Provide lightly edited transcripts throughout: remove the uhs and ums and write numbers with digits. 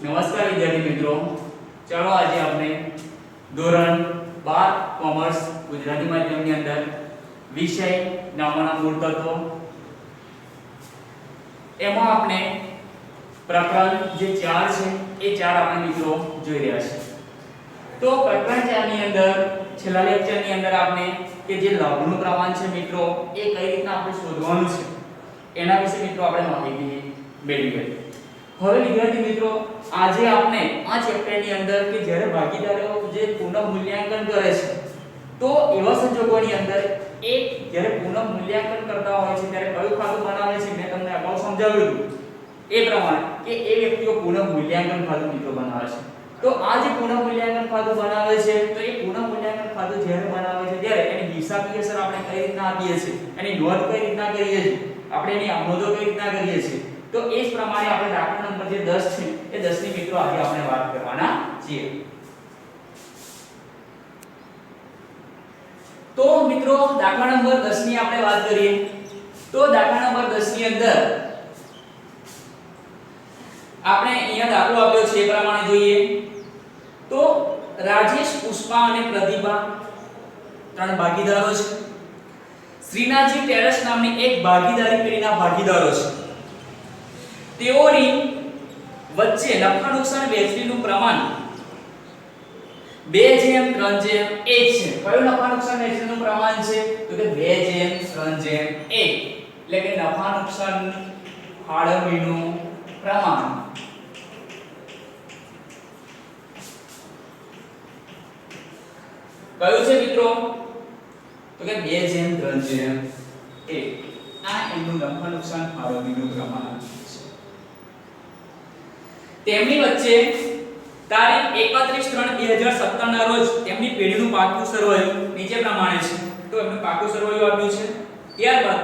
નમસ્કાર વિદ્યાર્થી મિત્રો, ચાલો આજે આપણે ધોરણ 12 કોમર્સ ગુજરાતી માધ્યમની અંદર વિષય નામોના મૂળ તત્વો એમાં આપણે પ્રકરણ જે 4 છે એ 4 આપણે મિત્રો જોઈ રહ્યા છે। તો પ્રકરણ 4 ની અંદર છેલ્લા લેક્ચરની અંદર આપણે કે જે લઘુનું પ્રમાણ છે મિત્રો એ કઈ રીતના આપણે શોધવાનું છે એના વિશે મિત્રો આપણે માહિતી મેળવી હતી। હવે વિદ્યાર્થી મિત્રો આજે આપણે આ ચેપ્ટરની અંદર કે જ્યારે ભાગીદારો જે પુનઃ મૂલ્યાંકન કરે છે તો એવા સંજોગોની અંદર એક જ્યારે પુનઃ મૂલ્યાંકન કરતા હોય છે ત્યારે કયું ખાતું બનાવે છે મેં તમને અગાઉ સમજાવ્યું હતું એ પ્રમાણે કે એ વ્યક્તિઓ પુનઃ મૂલ્યાંકન ખાતું મિત્રો બનાવે છે। તો આ જે પુનઃ મૂલ્યાંકન ખાતું બનાવે છે તો એ પુનઃ મૂલ્યાંકન ખાતું જ્યારે બનાવે છે ત્યારે એની હિસાબી અસર આપણે કઈ રીતના આપીએ છીએ, એની નોંધ કઈ રીતના કરીએ છીએ, આપણે એની આમોદો કઈ રીતના કરીએ છીએ, તો એ જ પ્રમાણે આપણે દાખલા નંબર જે 10 છે એ 10 ની મિત્રો આજે આપણે વાત કરવાના છીએ। તો મિત્રો દાખલા નંબર 10 ની આપણે વાત કરીએ તો દાખલા નંબર 10 ની અંદર આપણે અહીંયા દાખલો આપ્યો છે એ પ્રમાણે જોઈએ તો રાજેશ, પુષ્પા અને પ્રતિભા ત્રણ ભાગીદારો છે। શ્રીનાથજી ટેરેસ નામની એક ભાગીદારી પેઢીના ભાગીદારો છે। તેઓની વચ્ચે નફા નુકસાન વહેંચણીનું પ્રમાણ 2:3:1 છે। કયું નફા નુકસાન વહેંચણીનું પ્રમાણ છે તો કે 2:3:1 એટલે કે નફા નુકસાન ફાળવણીનું પ્રમાણ કયું છે મિત્રો તો કે 2:3:1 આ એનું નફા નુકસાન ફાળવણીનું પ્રમાણ છે। તેમની વચ્ચે તારીખ 31/3/2017 ના રોજ તેમની પેઢીનું પાકું સરવૈયું નીચે પ્રમાણે છે। તો એમનું પાકું સરવૈયું આપ્યું છે। ત્યારબાદ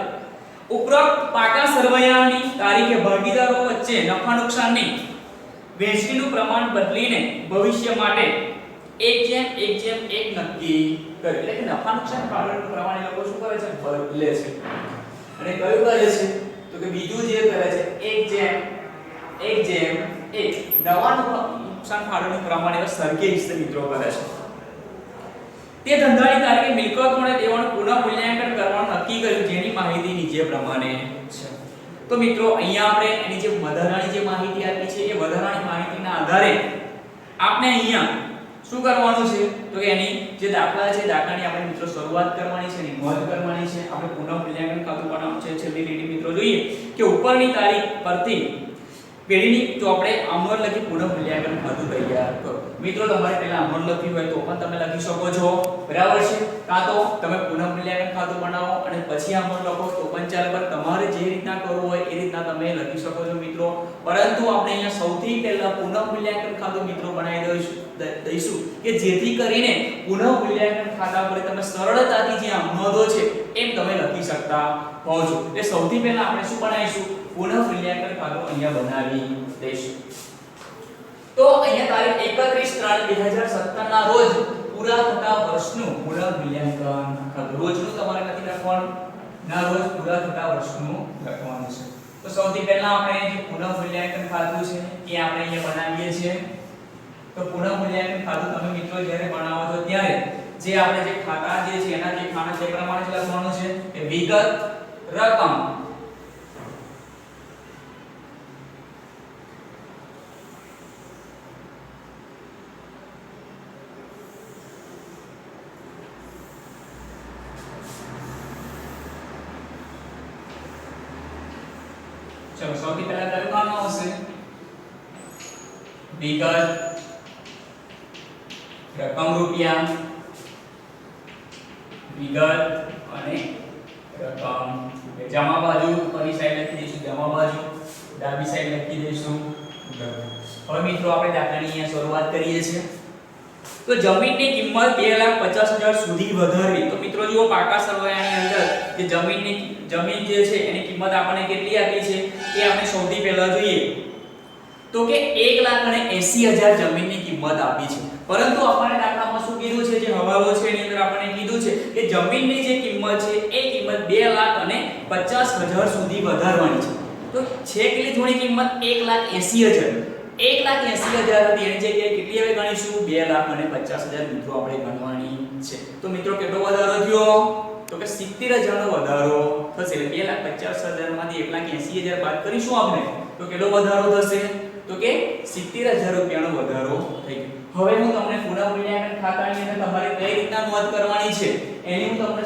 ઉપરોક્ત પાકા સરવૈયાની તારીખે ભાગીદારો વચ્ચે નફા નુકસાનની વહેંચણીનું પ્રમાણ બદલીને ભવિષ્ય માટે 1:1:1 નક્કી કરે। એટલે કે નફા નુકસાન ફાળવણીનું પ્રમાણ એ લોકો શું કરે છે બદલે છે અને કયું કરે છે તો કે બીજું જે કરે છે 1:1:1 નવા નુકસાન ફાળવણીનું પ્રમાણ એ સરખી રીતે મિત્રો કરે છે। તે ધંધાની તારીખે મિલકત મળે તેવાનું પુનઃ મૂલ્યાંકન કરવાનું નક્કી કર્યું જેની માહિતી નીચે પ્રમાણે છે। તો મિત્રો અહીંયા આપણે એની જે વધારાની જે માહિતી આપી છે એ વધારાની માહિતીના આધારે આપણે અહીંયા શું કરવાનું છે તો કે એની જે દાખલા છે દાખલાની આપણે મિત્રો શરૂઆત કરવાની છે, એની નોંધ કરવાની છે, આપણે પુનઃ મૂલ્યાંકન ખાતું બનાવવાનું છે। છેલ્લી લીટી મિત્રો જોઈએ કે ઉપરની તારીખ પરથી પેઢીની તો આપણે આમોર લખી પુનઃ મૂલ્યાંકન ખાતું તૈયાર કરો। મિત્રો તમારે પહેલા આમોર લખ્યું હોય તો પણ તમે લખી શકો છો, બરાબર છે, કાં તો તમે પુનઃ મૂલ્યાંકન ખાતું બનાવો અને પછી આમોર લખો તો પણ ચાલે, પણ તમારે જે રીતના કરવું હોય એ રીતના તમે લખી શકો છો મિત્રો। પરંતુ આપણે અહીંયા સૌથી પહેલા પુનઃ મૂલ્યાંકન ખાતું મિત્રો બનાવી દઈશું કે જેથી કરીને પુનઃ મૂલ્યાંકન ખાતા પર તમે સરળતાથી જે આમોદો છે એમ તમે લખી શકતા હોવ છો। એટલે સૌથી પહેલા આપણે શું બનાવીશું પુનઃ મૂલ્યાંકન ખાતું અહીંયા બનાવી દઈશું। તો અહીંયા તારીખ 31/3/2017 ના રોજ પૂરા થતા વર્ષનું પુનઃ મૂલ્યાંકન ખાતું, રોજનું તમારે નથી લખવાનું, ના રોજ પૂરા થતા વર્ષનું લખવાનું છે। તો સૌથી પહેલા આપણે જે પુનઃ મૂલ્યાંકન ખાતું છે એ આપણે અહીંયા બનાવીએ છીએ। તો પુનઃ મૂલ્યાંકન ખાતું તમે મિત્રો જ્યારે બનાવો છો ત્યારે જે આપણે જે ખાતા જે છે એના જે ખાના તે પ્રમાણે લખવાનું છે કે વિગત રકમ चलो સૌથી પહેલા કયું નામ આવશે વિગત રકમ રૂપિયા, વિગત અને રકમ। જમા બાજુ ઉપરની સાઈડ લખી દઈશું જમા બાજુ, ડાબી સાઈડ લખી દઈશું હવે મિત્રો આપણે દાખલાની અહીંયા શરૂઆત કરીએ છીએ। તો જમીનની કિંમત 2,50,000 સુધી વધારવી। તો મિત્રો જુઓ પાકા સરવૈયાની અંદર જે જમીન જે છે એની કિંમત આપણને કેટલી આપી છે એ આપણે સૌથી પહેલા જોઈએ તો કે 1,80,000 જમીનની કિંમત આપી છે। પરંતુ આપણને દાખલામાં શું કીધું છે જે હવાલો છે એની અંદર આપણને કીધું છે કે જમીનની જે કિંમત છે એ કિંમત 2,50,000 સુધી વધારવાની છે। તો છે કેટલી થોડી કિંમત 1,80,000 1,80,000 હતી એની જગ્યાએ કેટલી હવે ગણીશું 2,50,000 મિત્રો આપણે ગણવાની છે. તો મિત્રો કેટલો વધારો થયો તો કે 70,000 નો વધારો થશે. એટલે 2,50,000 માંથી 1,80,000 બાદ કરીશું આપણે તો કેટલો વધારો થશે તો કે 70,000 રૂપિયાનો વધારો થઈ ગયો. હવે હું તમને પુનઃ મૂલ્યાંકન ખાતાની અંદર તમારે કઈ રીતના નોંધ કરવાની છે એની હું તમને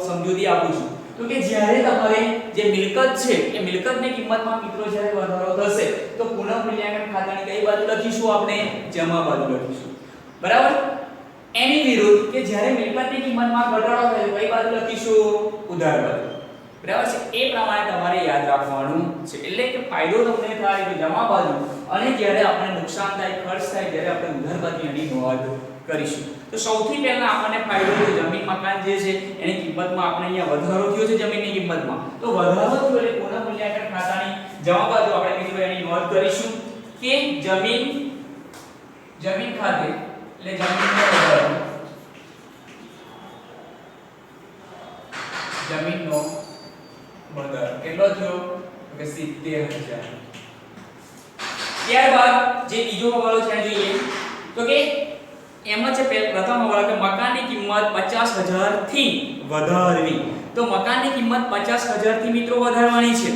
સમજૂતી આપું છું. તો કે જ્યારે તમારે જે મિલકત છે એ મિલકતની કિંમતમાં મિત્રો જ્યારે વધારો થશે તો પુનઃ મૂલ્યાંકન ખાતાની કઈ બાજુ લખીશું આપણે જમા બાજુ લખીશું. બરાબર. એની વિરુદ્ધ કે જ્યારે મિલકતની કિંમતમાં ઘટાડો થાય કઈ બાજુ લખીશું ઉધાર બાજુ. બરાબર છે. એ પ્રમાણે તમારે યાદ રાખવાનું છે. એટલે કે ફાયદો તમને થાય તો જમા બાજુ અને જ્યારે આપણે નુકસાન થાય ખર્ચ થાય ત્યારે આપણે ઉધાર બાજુ એની નોંધ કરીશું. તો સૌથી પહેલા આપણને ફાયદો છે જમીન મકાન જે છે એની કિંમતમાં આપણે અહીંયા વધારો થયો છે જમીનની કિંમતમાં. તો વધારો થયો એટલે પુનઃ મૂલ્યાંકન ખાતાની જમા બાજુ આપણે મિત્રો એની નોંધ કરીશું કે જમીન ખાતે એટલે જમીનનો વધારો જમીનનો વધારો કેટલો થયો તો કે 70,000. ત્યારબાદ જે બીજો હવાલો છે જોઈએ તો કે એમાં છે પ્રથમ હવાલો કે મકાનની કિંમત 50,000 થી વધારવી. તો મકાનની કિંમત 50,000 થી મિત્રો વધારવાની છે.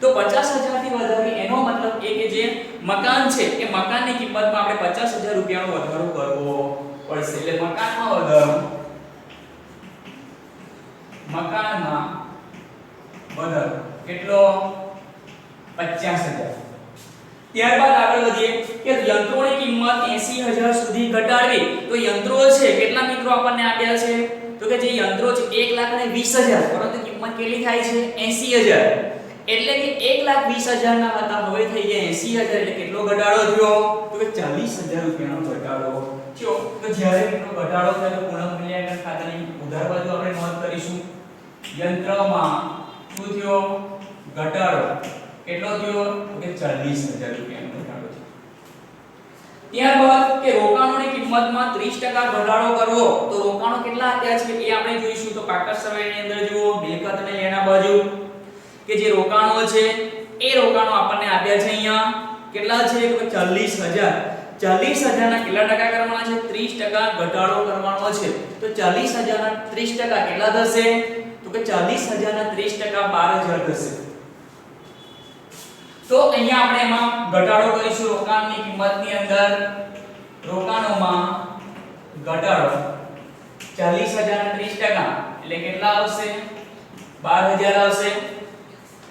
તો 50,000 થી વધારવી એનો મતલબ એ કે જે મકાન છે એ મકાનની કિંમતમાં આપણે 50,000 રૂપિયાનો વધારો કરવો પડશે. એટલે મકાનમાં વધારો કેટલો 50,000. ત્યારબાદ આગળ વધીએ કે યંત્રોની કિંમત 80,000 સુધી ઘટાડવી. તો યંત્રો છે કેટલા મિત્રો આપણને આપ્યા છે તો કે જે યંત્રો છે 1,20,000 પરંતુ કિંમત કેટલી થાય છે 80,000. એટલે કે 1,20,000 ના હતા હવે થઈ ગયા 80,000. એટલે કેટલો ઘટાડો થયો તો કે 40,000 રૂપિયાનો ઘટાડો થયો. તો જ્યારે મિત્રો ઘટાડો થાય તો પુનઃ મૂલ્યાંકન ખાતાની ઉધાર બાજુ આપણે નોંધ કરીશું. યંત્રમાં શું થયો ઘટાડો કેટલો થયો તો કે 40,000 રૂપિયાનો ઘટાડો થયો. ત્યારબાદ કે રોકાણોની કિંમતમાં 30% ઘટાડો કરવો. તો રોકાણો કેટલા આપ્યા છે એ આપણે જોઈશું. તો પાકર સર્વેની અંદર જુઓ મિલકત અને લેણા બાજુ કે જે રોકાણો છે એ રોકાણો આપણને આપ્યા છે અહીંયા કેટલા છે તો 40,000. 40,000 ના કેટલા ટકા કરવાના છે 30% ઘટાડો કરવાનો છે. તો 40,000 ના 30% કેટલા થશે તો કે 40,000 ના 30% 12,000 થશે. તો અહીંયા આપણે એમાં ઘટાડો કરીશું રોકાણની કિંમતની અંદર. રોકાણોમાં ઘટાડો 40,000 ના 30% એટલે કેટલા આવશે 12,000 આવશે.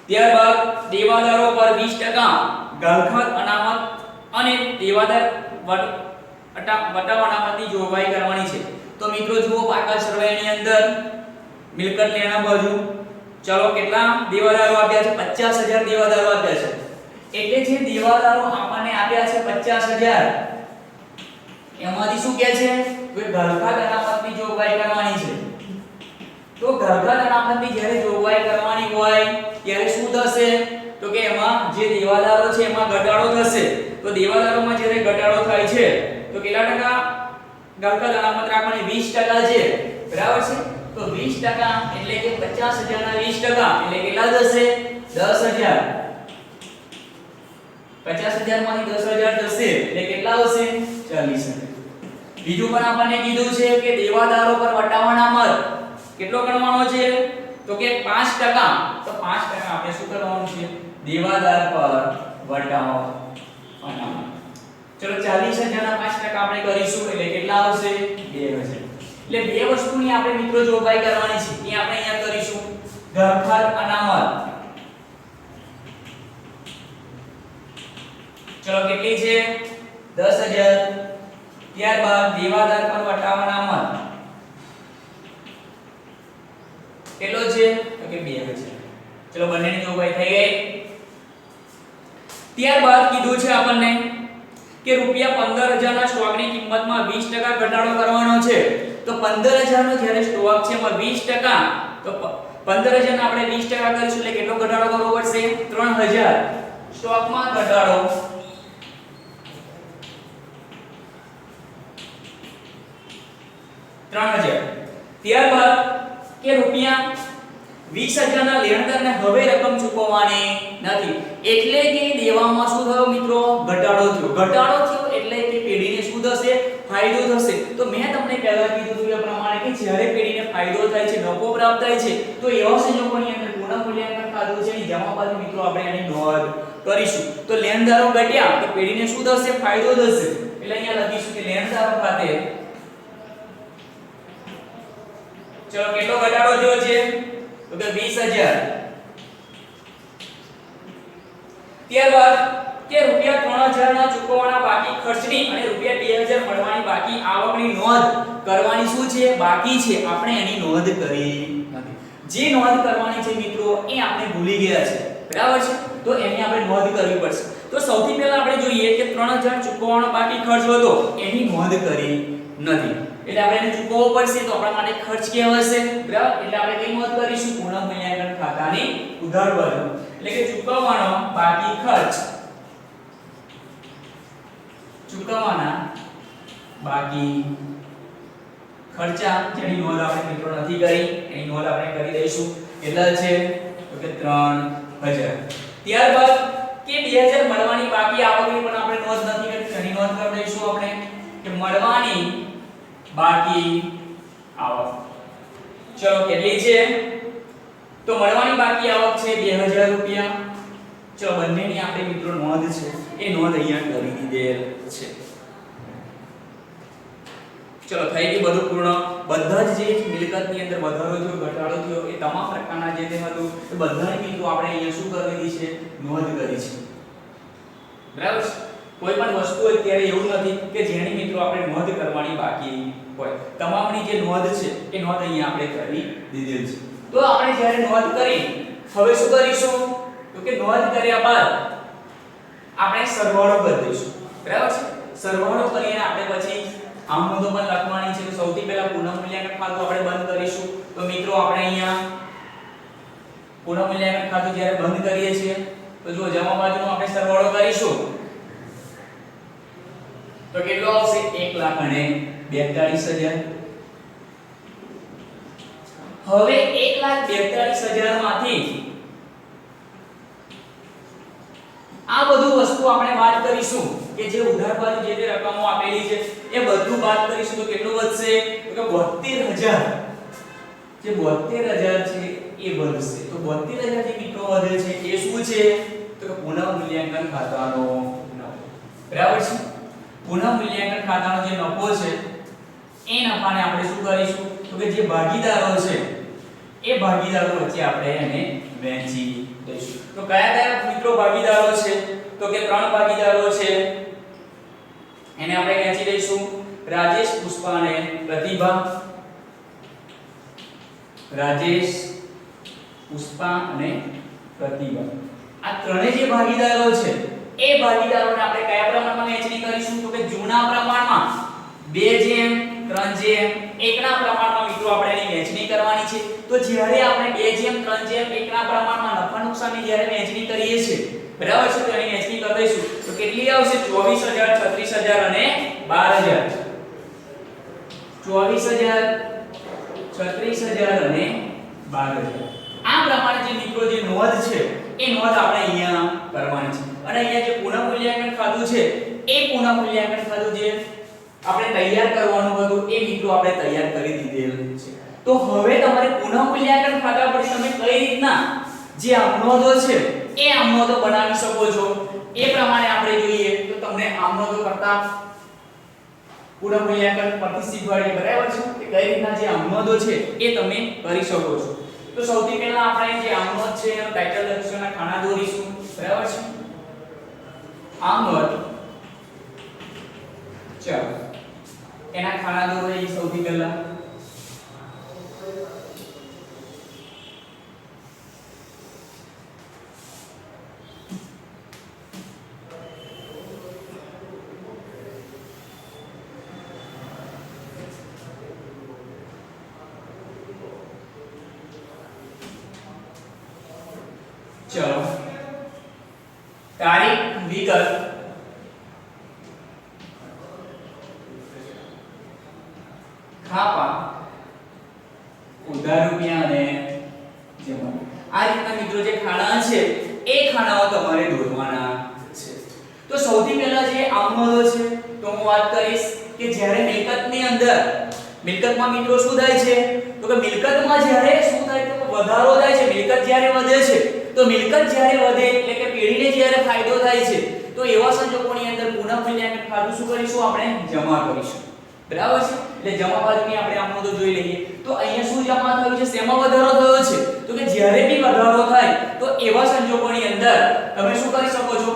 ત્યારબાદ દેવાદારો પર 20% ગાળખાત અનામત અને દેવાદાર વટાવ અનામતની જોગવાઈ કરવાની છે. તો મિત્રો જુઓ પાકા સર્વેની અંદર મિલકત લેણા બાજુ ચલો કેટલા દેવાદારો આપ્યા છે 50,000 દેવાદારો આપ્યા છે. એટલે જે દેવાદારો આપણને આપ્યા છે 50,000 એમાંથી શું કહે છે તો ગાળખાત અનામતની જોગવાઈ કરવાની છે. તો ગાળખાત અનામતની જ્યારે જોગવાઈ કરવાની હોય ત્યારે શું થશે તો કે એમાં જે દેવાદારો છે એમાં ઘટાડો થશે. તો દેવાદારોમાં જ્યારે ઘટાડો થાય છે તો કેટલા ટકા ગાળખાત અનામત રાખવાની 20% છે. બરાબર છે. તો 20% એટલે કે 50,000 ના 20% એટલે કેટલા થશે 10,000. 50,000 માંથી 10,000 જશે એટલે કેટલા આવશે 40,000. બીજું પણ આપણને કીધું છે કે દેવાદારો પર વટાવ અનામત કેટલો ગણવાનો છે તો કે 5%. તો 5% આપણે શું કરવાનું છે દેવાદાર પર વટાવ અનામત. ચલો 40,000 ના 5% આપણે કરીશું એટલે કેટલા આવશે 2,000. એટલે બે વસ્તુની આપણે મિત્રો જોગવાઈ કરવાની છે એ આપણે અહીંયા કરીશું. ગાળખાત અનામત ચલો કેટલી છે 10,000. ત્યારબાદ દેવાદાર પર વટાવ અનામત કેટલો છે તો કે 2,000. ચલો બંનેની જોગવાઈ થઈ ગઈ. ત્યારબાદ કીધું છે આપણને કે રૂપિયા 15,000 ના સ્ટોકની કિંમતમાં 20% ઘટાડો કરવાનો છે. તો 15,000 નો જ્યારે સ્ટોક છે એમાં 20% તો 15,000 ના આપણે 20% કરીશું એટલે કેટલો ઘટાડો કરવો પડશે 3,000. સ્ટોકમાં ઘટાડો 3,000. ત્યારબાદ કે રૂપિયા 20,000 ના લેણદારને હવે રકમ ચૂકવવાની નથી. એટલે કે દેવામાં શું થયો મિત્રો? ઘટાડો થયો. ઘટાડો થયો એટલે કે પેઢીને શું થશે? ફાયદો થશે. તો મેં તમને પહેલા કીધું હતું એ પ્રમાણે કે જ્યારે પેઢીને ફાયદો થાય છે, નફો પ્રાપ્ત થાય છે, તો એવા સંજોગોની અંદર પુનઃ મૂલ્યાંકન ખાતું છે જેમાં પાછું મિત્રો આપણે એની નોંધ કરીશું. તો લેણદારો ઘટ્યા તો પેઢીને શું થશે? ફાયદો થશે. એટલે અહીંયા લખીશું કે લેણદારો ખાતે ચલો કેટલો ઘટાડો થયો છે? તો કે 20000. ત્યારબાદ કે રૂપિયા 3000 ના ચૂકવવાના બાકી ખર્ચની અને રૂપિયા 2000 મળવાની બાકી આવકની નોંધ કરવાની શું છે? બાકી છે. આપણે એની નોંધ કરી નથી. જે નોંધ કરવાની છે મિત્રો એ આપણે ભૂલી ગયા છે. બરાબર છે? તો એની આપણે નોંધ કરવી પડશે. તો સૌથી પહેલા આપણે જોઈએ કે 3000 ચૂકવવાનો બાકી ખર્ચ હતો એની નોંધ કરી નથી. એટલે આપણે એને ચૂકવવો પડશે તો આપણા માટે ખર્ચ કહેવાશે. બરાબર? એટલે આપણે કઈ નોંધ કરીશું? પુનઃ મૂલ્યાંકન ખાતાની ઉધાર બાજુ. એટલે કે ચૂકવવાનો બાકી ખર્ચ, ચૂકવવાના બાકી ખર્ચા જેની નોંધ આપણે મિત્રો નથી કરી એની નોંધ આપણે કરી દઈશું. કેટલા છે? તો કે 3000. ત્યારબાદ કે 2000 મળવાની બાકી આવકની પણ આપણે નોંધ નથી કરી એની નોંધ કરી દઈશું આપણે કે મળવાની બાકી આવક. ચલો કેટલી છે? તો મળવાની બાકી આવક છે 2000 રૂપિયા. ચલો બંનેની આપણે મિત્રો નોંધ છે એ નોંધ અહીંયા કરી દીધેલ છે. ચલો થઈ ગયું બધું પૂર્ણ. બધા જ જે મિલકતની અંદર વધારો થયો, ઘટાડો થયો એ તમામ પ્રકારના જે તે હતું એ બધાની મિત્રો આપણે અહીંયા શું કરી દીધી છે? નોંધ કરી છે. બરાબર છે? કોઈ પણ વસ્તુ અત્યારે એવું નથી કે જેની મિત્રો આપણે નોંધ કરવાની બાકી હોય. તમામની જે નોંધ છે એ નોંધ અહીંયા આપણે કરી દીધેલ છે. તો આપણે જ્યારે નોંધ કરી હવે શું કરીશું? તો કે નોંધ કર્યા બાદ આપણે સરવાળો કરી દઈશું. બરાબર છે? સરવાળો કરીને આપણે પછી આમ નોંધો પણ લખવાની છે. તો સૌથી પહેલા પુનઃ મૂલ્યાંકન ખાતું આપણે બંધ કરીશું. તો મિત્રો આપણે અહીંયા પુનઃ મૂલ્યાંકન ખાતું જ્યારે બંધ કરીએ છીએ તો જો જમા બાજુનો આપણે સરવાળો કરીશું તો કેટલો આવશે? 1,42,000. હવે 1,42,000 માંથી આ બધું વસ્તુ આપણે બાદ કરીશું કે જે ઉધાર બાજુ જે તે રકમો આપેલી છે એ બધું બાદ કરીશું તો કેટલું વધશે? તો કે 72,000. જે 72,000 છે એ વધશે. તો 72,000 જે મિત્રો વધે છે એ શું છે? તો કે પુનઃ મૂલ્યાંકન ખાતાનો નફો. બરાબર છે? પુનઃ મૂલ્યાંકન ખાતાનો જે નફો છે એ નફાને આપણે શું કરીશું? તો કે જે ભાગીદારો છે એ ભાગીદારો વચ્ચે આપણે એને વહેંચી દઈશું. તો કયા કયા મિત્રો ભાગીદારો છે? તો કે 3 ભાગીદારો છે એને આપણે વહેંચી દઈશું. રાજેશ, પુષ્પા અને પ્રતિભા. રાજેશ, પુષ્પા અને પ્રતિભા. આ ત્રણેય જે ભાગીદારો છે એ ભાગીદારોને આપણે કયા પ્રમાણમાં વહેંચણી કરીશું? તો કે જૂના પ્રમાણમાં 2:3:1 ના પ્રમાણમાં મિત્રો આપણે એની વહેંચણી કરવાની છે. તો જ્યારે આપણે 2:3:1 ના પ્રમાણમાં નફા નુકસાનની જ્યારે વહેંચણી કરીએ છીએ બરાબર છે? તો એની વહેંચણી કરી દઈશું તો કેટલી આવશે? 24,000, 36,000 અને 12,000. 24,000, 36,000 અને 12,000. આ પ્રમાણે જે મિત્રો જે નોંધ છે એ નોંધ આપણે અહીંયા કરવાની છે. અને અહીંયા જે પુનઃ મૂલ્યાંકન ખાતું છે એ પુનઃ મૂલ્યાંકન ખાતું જે આપણે તૈયાર કરવાનું હતું એ મિત્રો આપણે તૈયાર કરી દીધેલ છે. તો હવે તમારે પુનઃ મૂલ્યાંકન ખાતા પર તમે કઈ રીતના જે આમનોંધો છે એ આમનોંધો બનાવી શકો છો એ પ્રમાણે આપણે જોઈએ તો તમને આમનોંધો કરતા પુનઃ મૂલ્યાંકન પરથી શીખવાડીએ. બરાબર છે? કે કઈ રીતના જે આમનોંધો છે એ તમે કરી શકો છો. તો સૌથી પહેલા આપણે જે આમનોંધ છે એનો ટાઇટલ લખીશું અને ખાના દોરીશું. બરાબર છે? આમનોંધ. ચાલો એના ખાના દોરીએ સૌથી પહેલા. चलो तारीख विगत खापा उधार रुपया ने जमा आ રીતના મિત્રો જે ખાના છે એ ખાનાઓ તમારે દોરવાના છે. તો સૌથી પહેલા જે આમનોધો છે તો હું વાત કરીશ કે જ્યારે મિલકતની અંદર મિલકતમાં મિત્રો શું થાય છે તો કે મિલકતમાં જ્યારે શું થાય તો વધારો થાય છે. મિલકત જ્યારે વધે છે તો મિલકત જ્યારે વધે એટલે કે પેઢીને જ્યારે ફાયદો થાય છે તો એવા સંજોગોની અંદર પુનઃમૂલ્યાંકન ખાતું શું કરીશું આપણે જમા કરીશું. બરાબર છે. એટલે જમા બાજુની આપણે આમનોધો જોઈ લઈએ. તો અહીંયા શું જમા થયું છે, શેમાં વધારો થયો છે તો કે જ્યારે બી વધારો થાય તો એવા સંજોગોની અંદર તમે શું કરી શકો છો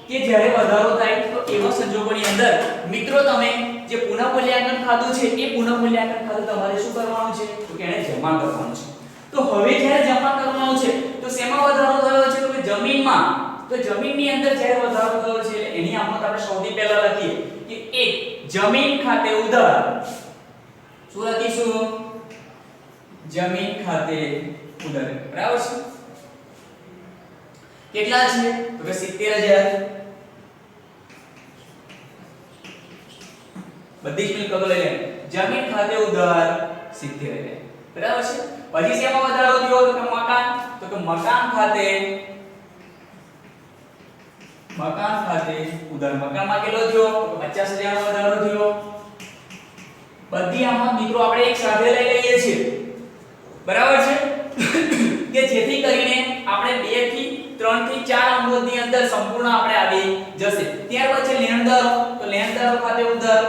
કે જ્યારે વધારો થાય તો એવા સંજોગોની અંદર મિત્રો તમે જે પુનઃમૂલ્યાંકન ખાતું છે એ પુનઃમૂલ્યાંકન ખાતું તમારે શું કરવાનું છે તો કે એને જમા કરવાનું છે. તો હવે જ્યારે જમા કરવાનું છે તો શેમાં વધારો થયો છે તો કે જમીનમાં. તો જમીનની અંદર જ્યારે વધારો થયો છે એની આમનોધ આપણે સૌથી પહેલા લખીએ કે એક જમીન ખાતે ઉધાર. શું લખીશું? જમીન ખાતે ઉધાર. બરાબર છે. કેટલા છે તો કે 70000. બધી જ મિલકતો લઈ લે. જમીન ખાતે ઉધાર 70000. બરાબર છે. પછી શેમાં વધારો થયો તો કે મકાન. તો કે મકાન ખાતે ઉધાર. મકાનમાં કેટલો થયો તો 50000 નો વધારો થયો. બધી આમાં મિત્રો આપણે એક સાથે લઈ લઈએ છીએ. બરાબર છે. કે જેથી કરીને આપણે 2 થી 3 થી 4 આમનોધની અંદર સંપૂર્ણ આપણે આવી જશે. ત્યાર પછી લેણદારો. તો લેણદારો ખાતે ઉધાર.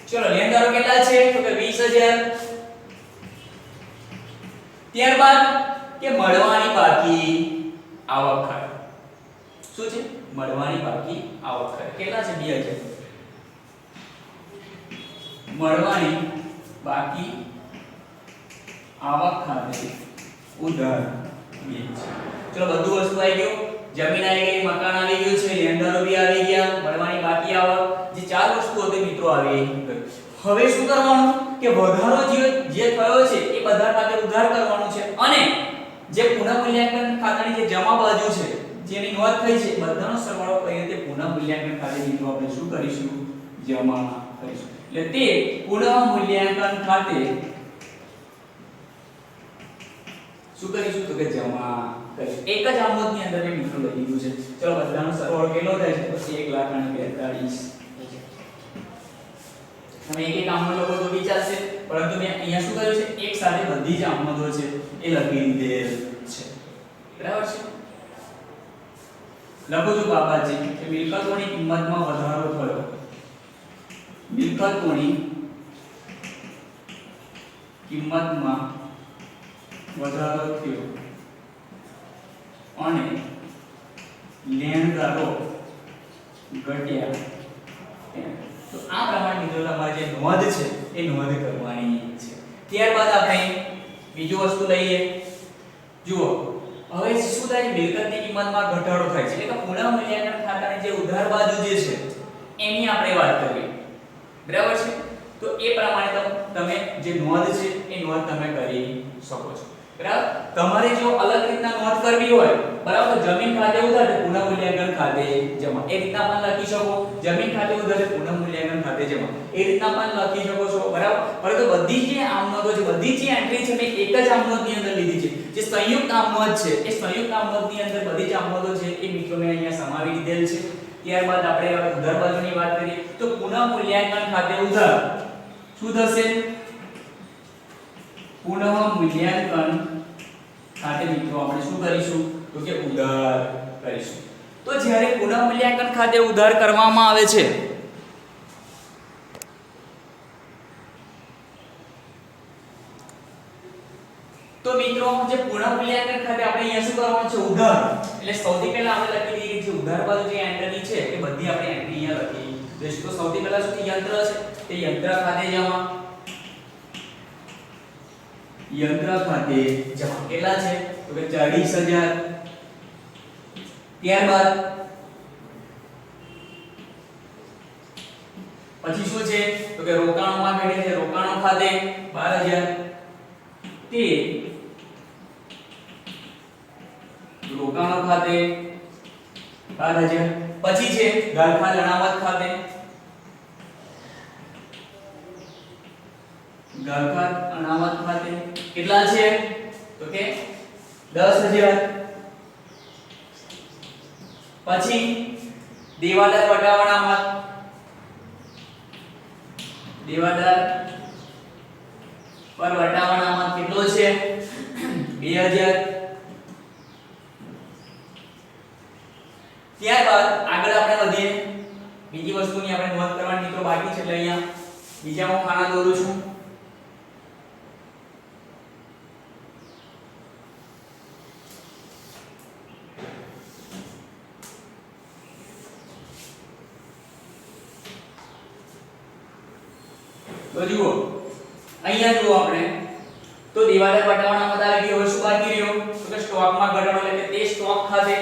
ચલો લેણદારો કેટલા છે તો કે 20000. ત્યારબાદ કે મળવાની બાકી આવક ખાતે. શું છે? મળવાની બાકી આવક ખાતે. કેટલા છે? 2000. મળવાની બાકી આવક ખાતે ઉધાર 2000. ચલો બધું વસ્તુ આવી ગયું. જમીન આવી ગઈ, મકાન આવી ગયું છે, લેણદારો બી આવી ગયા, મળવાની બાકી આવક, જે 4 વસ્તુઓ હતી મિત્રો આવી ગઈ. હવે શું કરવાનું કે વધારો જે થયો છે એ બધા ખાતે ઉધાર કરવાનું છે અને જે પુનઃમૂલ્યાંકન ખાતાની જે જમા બાજુ છે જેની નોંધ થઈ છે બધાનો સરવાળો કરીને તે પુનઃમૂલ્યાંકન ખાતે મિત્રો આપણે શું કરીશું? જમા કરીશું. એટલે તે પુનઃમૂલ્યાંકન ખાતે શું કરીશું તો કે જમા કરીશું. એક જ આમનોધની અંદર મેં મિત્રો લઈ લીધું છે. ચલો બધાનો સરવાળો કેટલો થાય છે? તો 1,42,000. તમે એક એક આમનોધ લખો તો વિચારશે, પરંતુ મેં અહીંયા શું કર્યું છે એક સાથે બધી જ આમનોધો છે એ લખી દીધેલ છે. બરાબર છે. લખો છો બાબાજી કે મિલકતોની કિંમતમાં વધારો થયો. મિલકતોની કિંમતમાં વધારો થયો અને લેણદારો ઘટ્યા. તો આ પ્રમાણે મિત્રો તમારે જે નોંધ છે એ નોંધ કરવાની છે. ત્યારબાદ આપણે બીજું વસ્તુ લઈએ. જુઓ હવે શું થાય? મિલકતની કિંમતમાં ઘટાડો થાય છે એટલે કે પુનઃમૂલ્યાંકન ખાતાની જે ઉધાર બાજુ જે છે એની આપણે વાત કરીએ. બરાબર છે. તો એ પ્રમાણે તમે જે નોંધ છે એ નોંધ તમે કરી શકો છો. બરાબર. તમારે જો અલગ રીતના નોંધ કરવી હોય, બરાબર, જમીન ખાતે ઉધાર પુનઃમૂલ્યાંકન ખાતે જમા એ રીતના પણ લખી શકો. જમીન ખાતે ઉધાર પુનઃમૂલ્યાંકન ખાતે જમા એ રીતના પણ લખી શકો છો. બરાબર. પરંતુ બધી જે આમનોધો છે, બધી જે એન્ટ્રી છે મેં એક જ આમનોધની અંદર લીધી છે. જે સંયુક્ત આમનોધ છે એ સંયુક્ત આમનોધની અંદર બધી જ આમનોધો છે એ મિત્રો મેં અહીંયા સમાવી લીધેલ છે. ત્યારબાદ આપણે હવે ઉધાર બાજુની વાત કરીએ તો પુનઃમૂલ્યાંકન ખાતે ઉધાર શું થશે? પુનઃમૂલ્યાંકન ખાતે મિત્રો આપણે શું કરીશું તો કે ઉધાર કરીશું. તો જ્યારે પુનઃમૂલ્યાંકન ખાતે ઉધાર કરવામાં આવે છે તો મિત્રો જે પુનઃમૂલ્યાંકન ખાતે આપણે અહીંયા શું કરવાનું છે? ઉધાર. એટલે સૌથી પહેલા આપણે લખી દઈએ જે ઉધાર બાજુ જે એન્ટ્રી છે એ બધી આપણે એન્ટ્રી અહીંયા લખી દઈશું. તો સૌથી પહેલા શું યંત્ર છે તે યંત્ર ખાતે જમા. યંત્ર ખાતે જમા કેટલા છે તો કે 40000. ત્યારબાદ પછી શું છે તો કે રોકાણોમાં ઘટે છે. રોકાણો ખાતે 12000. તે રોકાણો ખાતે 12000. પછી છે ગાળખાદ અનામત ખાતે. ગાળખાદ અનામત ખાતે કેટલા છે તો કે 10,000 પછી દેવાદાર વટાવાના મત દેવાદાર પર વટાવાના મત કેટલો છે 2000 ત્યારબાદ આગળ આપણે વધીએ બીજી વસ્તુની આપણે નોંધ કરવાની મિત્રો બાકી છે એટલે અહીંયા બીજા હું ખાના દોરું છું તો જુઓ અહીંયા જુઓ આપણે તો દિવાલે પટાવાના મત આવી ગયો હવે શું બાકી રહ્યો તો કે સ્ટોકમાં ઘટાડો એટલે કે તે સ્ટોક ખાતે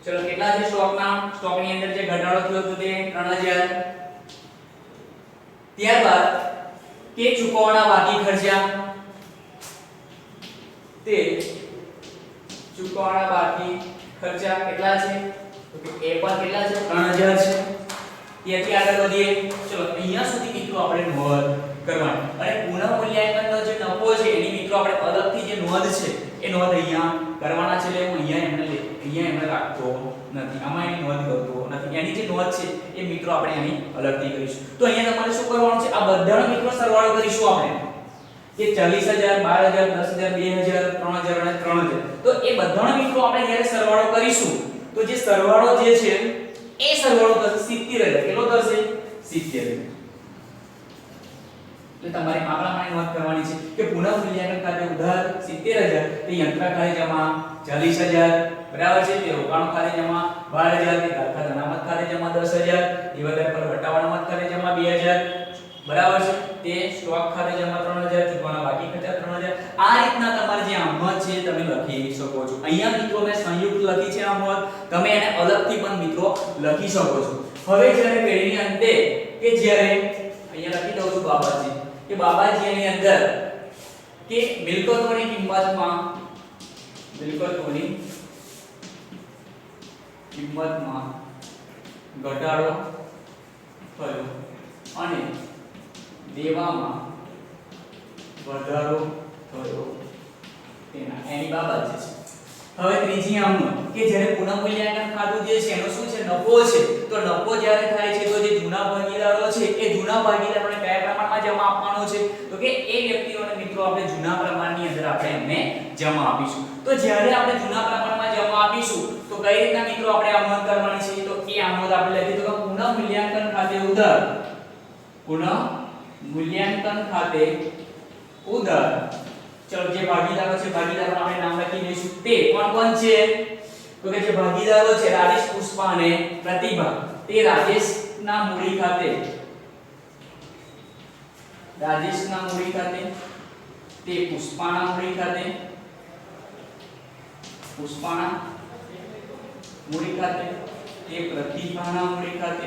ચલો કેટલા છે સ્ટોકની અંદર જે ઘટાડો થયો તો તે 3000 ત્યારબાદ કે ચૂકવવાના બાકી ખર્ચા તે ચૂકવવાના બાકી ખર્ચા કેટલા છે તો કે એ પણ કેટલા છે 3000 છે ત્યાંથી આગળ વધીએ ચલો અહીંયા સુધી મિત્રો આપણે નોંધ કરવાની અને પુનઃ મૂલ્યાંકનનો જે નફો છે એની મિત્રો આપણે અલગથી જે નોંધ છે એ નોંધ અહીંયા કરવાના છે એટલે હું અહીંયા એમને રાખતો નથી આમાં એની નોંધ કરતો નથી એની જે નોંધ છે એ મિત્રો આપણે એની અલગથી કરીશું તો અહીંયા તમારે શું કરવાનું છે આ બધાનો મિત્રો સરવાળો કરીશું આપણે કે 40000 12000 10000 2000 અને 3000 તો એ બધાનો મિત્રો આપણે જ્યારે સરવાળો કરીશું તો જે સરવાળો જે છે એ સરવાળો થશે 70000 કેટલો થશે 70000 એટલે તમારે આ પ્રમાણે નોંધ કરવાની છે કે પુનઃ મૂલ્યાંકન ખાતે ઉધાર 70000 તે યંત્ર ખાતે જમા 40000 બરાબર છે તે રોકાણો ખાતે જમા 12000 તે કારખાના અનામત ખાતે જમા 10000 દિવાદાર પર વટાવા અનામત ખાતે જમા 2000 બરાબર છે તે સ્ટોક ખાતે જમા 3000 ચૂકવવાના બાકી ખર્ચા 3000 આ રીતના તમારે જે આમનોંધ છે તમે લખી શકો છો અહીંયા મિત્રો મેં સંયુક્ત લખી છે આમનોંધ તમે એને અલગથી પણ મિત્રો લખી શકો છો હવે જ્યારે પેઢીની અંતે કે જ્યારે અહીંયા લખી દઉં છું બાબાજી કે બાબાજી એની અંદર કે મિલકતોની કિંમતમાં ઘટાડો થયો અને દેવામાં વધારો થયો એની બાબત છે હવે ત્રીજી આમનોંધ કે જ્યારે પુનઃ મૂલ્યાંકન ખાતું જે છે એનો શું છે નફો છે તો નફો જ્યારે થાય છે તો જે જૂના ભાગીદારો છે એ જૂના ભાગીદારોને કયા પ્રમાણમાં જમા આપવાનો છે તો કે એ વ્યક્તિઓને મિત્રો આપણે જૂના પ્રમાણની અંદર આપણે એમને જમા આપીશું તો જ્યારે આપણે જૂના પ્રમાણમાં જમા આપીશું તો કઈ રીતના મિત્રો આપણે આમનોંધ કરવાની છે તો એ આમનોંધ આપણે લખી તો પુનઃ મૂલ્યાંકન ખાતે ઉધાર ચલો જે ભાગીદારો છે ભાગીદારો આપણે નામ લખી દઈશું તે કોણ છે તો કે જે ભાગીદારો છે રાજેશ પુષ્પા અને પ્રતિભા તે રાજેશના મૂડી ખાતે તે પુષ્પાના મૂડી ખાતે તે પ્રતિભાના મૂડી ખાતે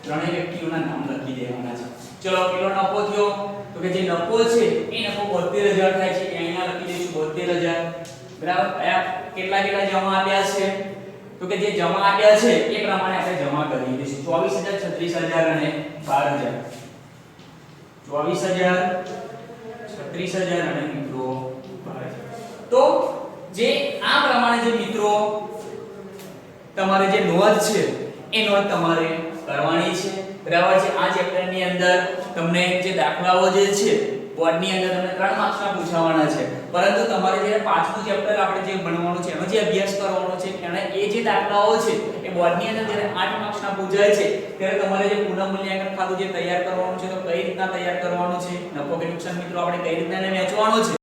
ત્રણેય વ્યક્તિઓના નામ લખી દેવાના છે ચલો કેટલો નફો થયો તો કે જે નફો છે એ નફો 72000 થાય છે અહીંયા લખી દઈશું 72000 બરાબર કેટલા જમા આપ્યા છે તો કે જે જમા આપ્યા છે એ પ્રમાણે આપણે જમા કરી દઈશું 24000 36000 અને 12000 24000 36000 અને મિત્રો 12000 તો જે આ પ્રમાણે જે મિત્રો તમારે જે નોંધ છે એ નોંધ તમારે કરવાની છે બરાબર છે આ ચેપ્ટર ની અંદર તમને જે દાખલાઓ જે છે બોર્ડ ની અંદર તમને 3 માર્ક્સના પૂછાવાના છે પરંતુ તમારે જે પાંચમું ચેપ્ટર આપણે જે ભણવાનું છે એનો જે અભ્યાસ કરવાનો છે અને એ જે દાખલાઓ છે એ બોર્ડ ની અંદર જ્યારે 8 માર્ક્સના પૂછાય છે ત્યારે તમારે જે પુનઃ મૂલ્યાંકન ખાતું જે તૈયાર કરવાનું છે તો કઈ રીતના તૈયાર કરવાનું છે નફો કે નુકસાન મિત્રો આપણે કઈ રીતના એને વેચવાનું છે